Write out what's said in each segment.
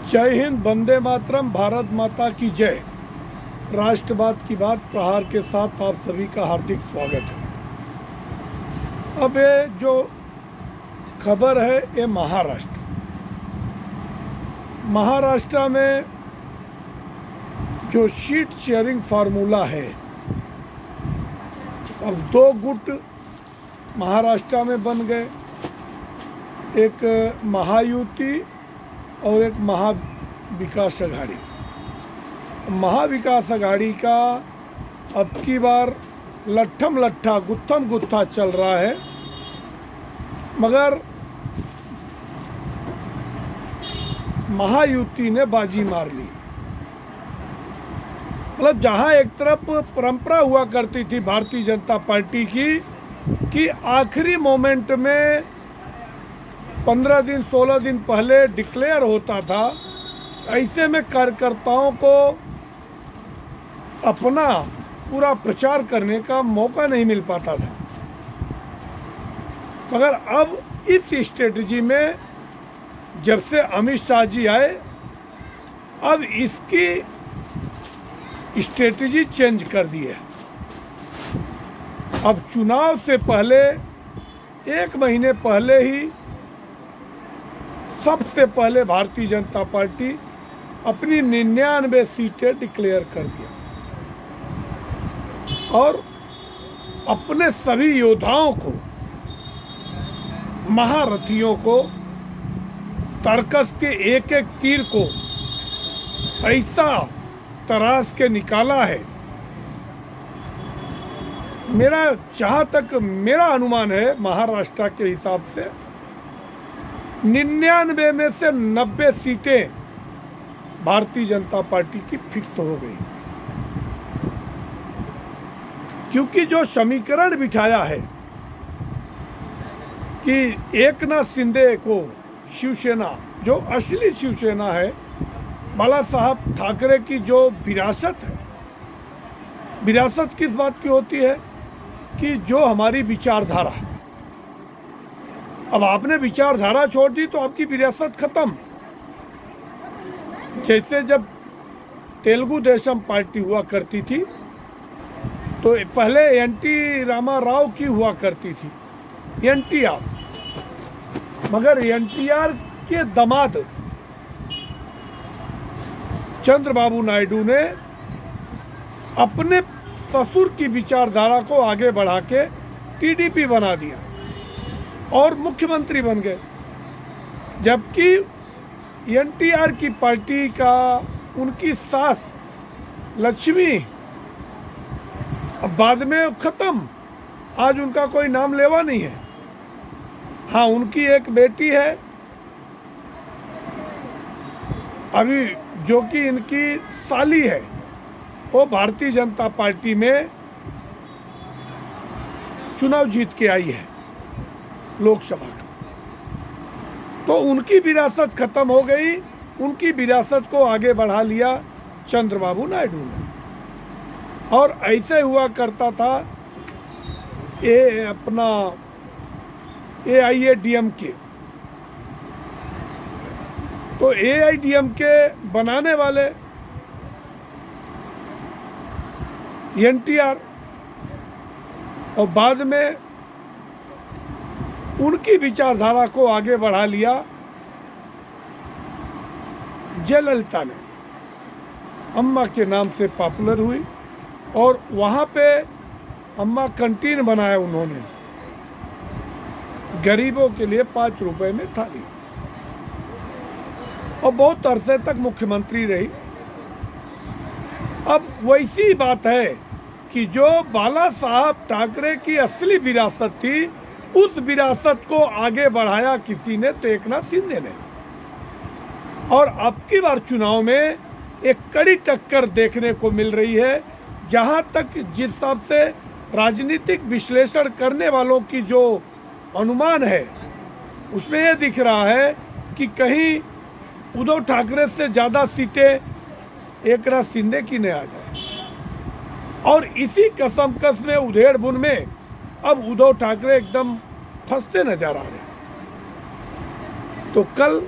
जय हिंद, वंदे मातरम, भारत माता की जय। राष्ट्रवाद की बात प्रहार के साथ आप सभी का हार्दिक स्वागत है। अब ये जो खबर है ये महाराष्ट्र में जो सीट शेयरिंग फार्मूला है, अब दो गुट महाराष्ट्र में बन गए, एक महायुति और एक महाविकास अघाड़ी। महाविकास अघाड़ी का अब की बार लट्ठम लट्ठा गुत्थम गुत्था चल रहा है, मगर महायुति ने बाजी मार ली। मतलब जहां एक तरफ परंपरा हुआ करती थी भारतीय जनता पार्टी की कि आखिरी मोमेंट में 15 दिन 16 दिन पहले डिक्लेयर होता था, ऐसे में कार्यकर्ताओं को अपना पूरा प्रचार करने का मौका नहीं मिल पाता था। मगर अब इस स्ट्रेटजी में जब से अमित शाह जी आए, अब इसकी स्ट्रेटजी चेंज कर दी है। अब चुनाव से पहले 1 महीने पहले ही सबसे पहले भारतीय जनता पार्टी अपनी 99 सीटें डिक्लेयर कर दिया और अपने सभी योद्धाओं को, महारथियों को, तर्कस के एक एक तीर को ऐसा तराश के निकाला है। जहां तक मेरा अनुमान है, महाराष्ट्र के हिसाब से 99 में से 90 सीटें भारतीय जनता पार्टी की फिक्स हो गई, क्योंकि जो समीकरण बिठाया है कि एकनाथ शिंदे को शिवसेना, जो असली शिवसेना है, बाला साहब ठाकरे की जो विरासत है, विरासत किस बात की होती है कि जो हमारी विचारधारा, अब आपने विचारधारा छोड़ दी तो आपकी विरासत खत्म। जैसे जब तेलुगु देशम पार्टी हुआ करती थी तो पहले एनटी रामा राव की हुआ करती थी, एनटीआर, मगर एनटीआर के दामाद चंद्रबाबू नायडू ने अपने ससुर की विचारधारा को आगे बढ़ा के टीडीपी बना दिया और मुख्यमंत्री बन गए। जबकि एनटीआर की पार्टी का उनकी सास लक्ष्मी अब बाद में खत्म, आज उनका कोई नाम लेवा नहीं है। हाँ, उनकी एक बेटी है अभी, जो कि इनकी साली है, वो भारतीय जनता पार्टी में चुनाव जीत के आई है लोकसभा का। तो उनकी विरासत खत्म हो गई, उनकी विरासत को आगे बढ़ा लिया चंद्रबाबू नायडू ने। और ऐसे हुआ करता था ये अपना AIADMK, तो AIADMK बनाने वाले एनटीआर, और बाद में उनकी विचारधारा को आगे बढ़ा लिया जयललिता ने, अम्मा के नाम से पॉपुलर हुई और वहाँ पे अम्मा कैंटीन बनाया उन्होंने, गरीबों के लिए 5 रुपए में थाली, और बहुत अरसे तक मुख्यमंत्री रही। अब वैसी बात है कि जो बाला साहब ठाकरे की असली विरासत थी, उस विरासत को आगे बढ़ाया किसी ने, तो एकनाथ शिंदे ने। और अब की बार चुनाव में एक कड़ी टक्कर देखने को मिल रही है। जहां तक जिस हिसाब से राजनीतिक विश्लेषण करने वालों की जो अनुमान है, उसमें यह दिख रहा है कि कहीं उद्धव ठाकरे से ज़्यादा सीटें एकनाथ शिंदे की ने आ जाए। और इसी कसमकस में, उधेड़ बुन में अब उद्धव ठाकरे एकदम फंसते नजर आ रहे। तो कल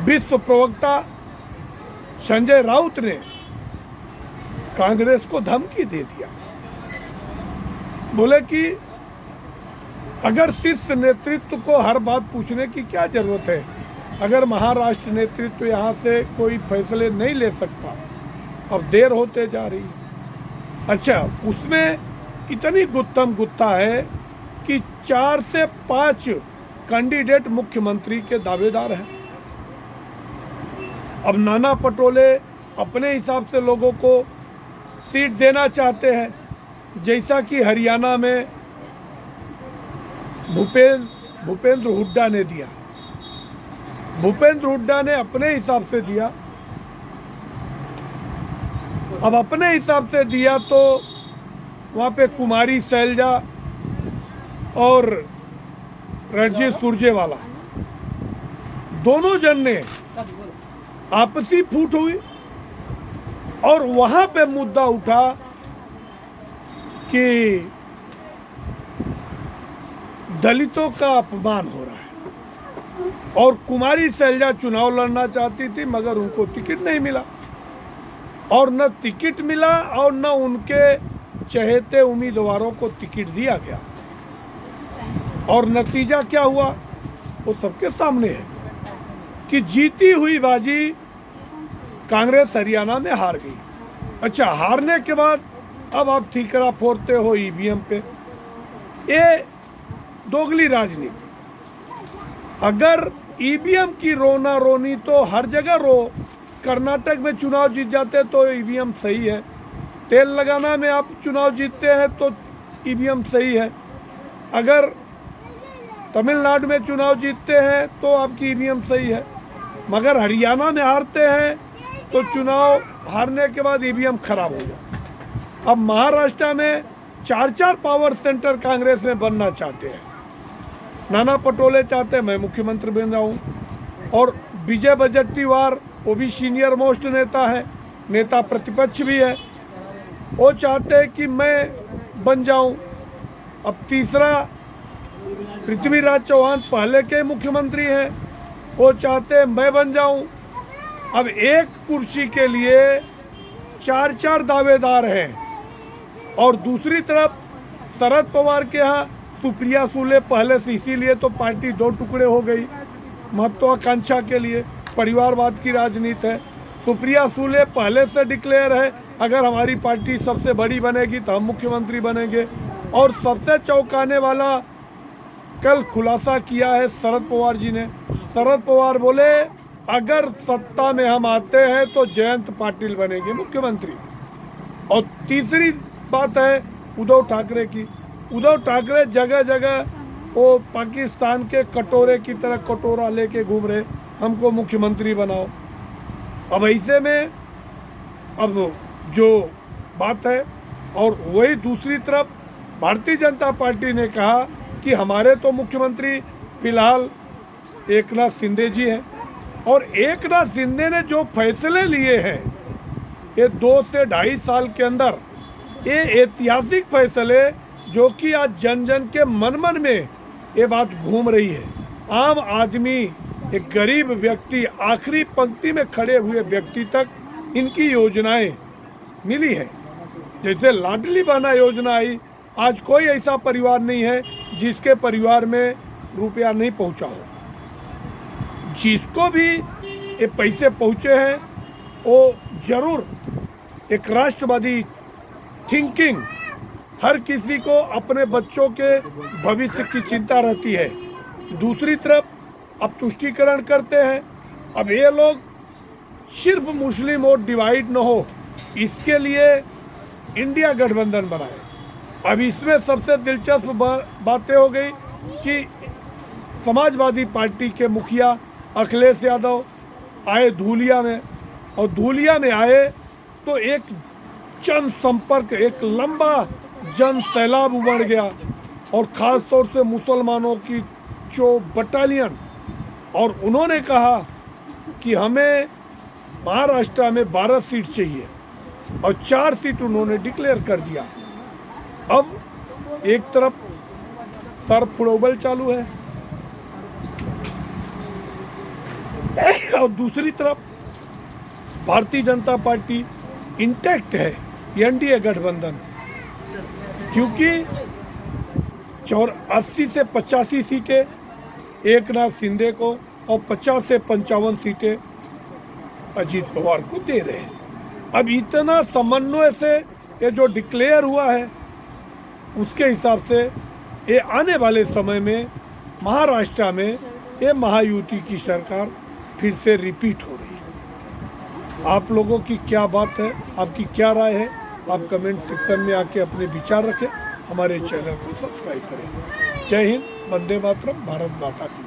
विश्व प्रवक्ता संजय राउत ने कांग्रेस को धमकी दे दिया। बोले कि अगर शीर्ष नेतृत्व को हर बात पूछने की क्या जरूरत है, अगर महाराष्ट्र नेतृत्व यहाँ से कोई फैसले नहीं ले सकता, अब देर होते जा रही है। अच्छा, उसमें इतनी गुत्थम गुत्था है कि 4 से 5 कैंडिडेट मुख्यमंत्री के दावेदार हैं। अब नाना पटोले अपने हिसाब से लोगों को सीट देना चाहते हैं, जैसा कि हरियाणा में भूपेंद्र हुड्डा ने दिया। भूपेंद्र हुड्डा ने अपने हिसाब से दिया। अब अपने हिसाब से दिया तो वहाँ पे कुमारी शैलजा और रणजीत सुरजेवाला दोनों जन ने आपसी फूट हुई और वहाँ पे मुद्दा उठा कि दलितों का अपमान हो रहा है और कुमारी शैलजा चुनाव लड़ना चाहती थी, मगर उनको टिकट नहीं मिला और न टिकट मिला और न उनके चहेते उम्मीदवारों को टिकट दिया गया। और नतीजा क्या हुआ वो सबके सामने है कि जीती हुई बाजी कांग्रेस हरियाणा में हार गई। अच्छा, हारने के बाद अब आप ठीकरा फोड़ते हो ईवीएम पे। ये दोगली राजनीति। अगर ईवीएम की रोना रोनी तो हर जगह रो। कर्नाटक में चुनाव जीत जाते तो ईवीएम सही है, तेलंगाना में आप चुनाव जीतते हैं तो ईवीएम सही है, अगर तमिलनाडु में चुनाव जीतते हैं तो आपकी ईवीएम सही है, मगर हरियाणा में हारते हैं तो चुनाव हारने के बाद ईवीएम खराब हो जाए। अब महाराष्ट्र में 4 पावर सेंटर कांग्रेस में बनना चाहते हैं। नाना पटोले चाहते हैं मैं मुख्यमंत्री बन जाऊं और विजय वडेट्टीवार वो भी सीनियर मोस्ट नेता है, नेता प्रतिपक्ष भी है, वो चाहते हैं कि मैं बन जाऊं। अब तीसरा पृथ्वीराज चौहान पहले के मुख्यमंत्री हैं, वो चाहते हैं मैं बन जाऊं। अब एक कुर्सी के लिए 4 दावेदार हैं और दूसरी तरफ शरद पवार के यहाँ सुप्रिया सुले पहले से, इसीलिए तो पार्टी 2 टुकड़े हो गई महत्वाकांक्षा के लिए। परिवारवाद की राजनीति है। सुप्रिया सुले पहले से डिक्लेयर है अगर हमारी पार्टी सबसे बड़ी बनेगी तो हम मुख्यमंत्री बनेंगे। और सबसे चौंकाने वाला कल खुलासा किया है शरद पवार जी ने। शरद पवार बोले अगर सत्ता में हम आते हैं तो जयंत पाटिल बनेंगे मुख्यमंत्री। और तीसरी बात है उद्धव ठाकरे की। उद्धव ठाकरे जगह जगह वो पाकिस्तान के कटोरे की तरह कटोरा लेके घूम रहे, हमको मुख्यमंत्री बनाओ। अब ऐसे में अब जो बात है, और वही दूसरी तरफ भारतीय जनता पार्टी ने कहा कि हमारे तो मुख्यमंत्री फिलहाल एकनाथ शिंदे जी हैं और एकनाथ शिंदे ने जो फैसले लिए हैं ये 2 से 2.5 साल के अंदर, ये ऐतिहासिक फैसले जो कि आज जन जन के मन मन में ये बात घूम रही है। आम आदमी, एक गरीब व्यक्ति, आखिरी पंक्ति में खड़े हुए व्यक्ति तक इनकी योजनाएं मिली है। जैसे लाडली बहना योजना आई, आज कोई ऐसा परिवार नहीं है जिसके परिवार में रुपया नहीं पहुंचा हो। जिसको भी ये पैसे पहुंचे हैं वो जरूर एक राष्ट्रवादी थिंकिंग, हर किसी को अपने बच्चों के भविष्य की चिंता रहती है। दूसरी तरफ अब तुष्टीकरण करते हैं। अब ये लोग सिर्फ मुस्लिम वोट डिवाइड न हो इसके लिए इंडिया गठबंधन बनाए। अब इसमें सबसे दिलचस्प बातें हो गई कि समाजवादी पार्टी के मुखिया अखिलेश यादव आए धूलिया में, और धूलिया में आए तो एक जन संपर्क, एक लंबा जन सैलाब उमड़ गया और ख़ास तौर से मुसलमानों की जो बटालियन, और उन्होंने कहा कि हमें महाराष्ट्र में 12 सीट चाहिए और 4 सीट उन्होंने डिक्लेयर कर दिया। अब एक तरफ सर फुड़ोबल चालू है और दूसरी तरफ भारतीय जनता पार्टी इंटैक्ट है, एनडीए गठबंधन, क्योंकि 80 से 85 सीटें एक नाथ शिंदे को और 50 से 55 सीटें अजीत पवार को दे रहे हैं। अब इतना समन्वय से ये जो डिक्लेयर हुआ है, उसके हिसाब से ये आने वाले समय में महाराष्ट्र में ये महायुति की सरकार फिर से रिपीट हो रही है। आप लोगों की क्या बात है, आपकी क्या राय है, आप कमेंट सेक्शन में आके अपने विचार रखें। हमारे चैनल को सब्सक्राइब करें। जय हिंद, वंदे मातरम, भारत माता की।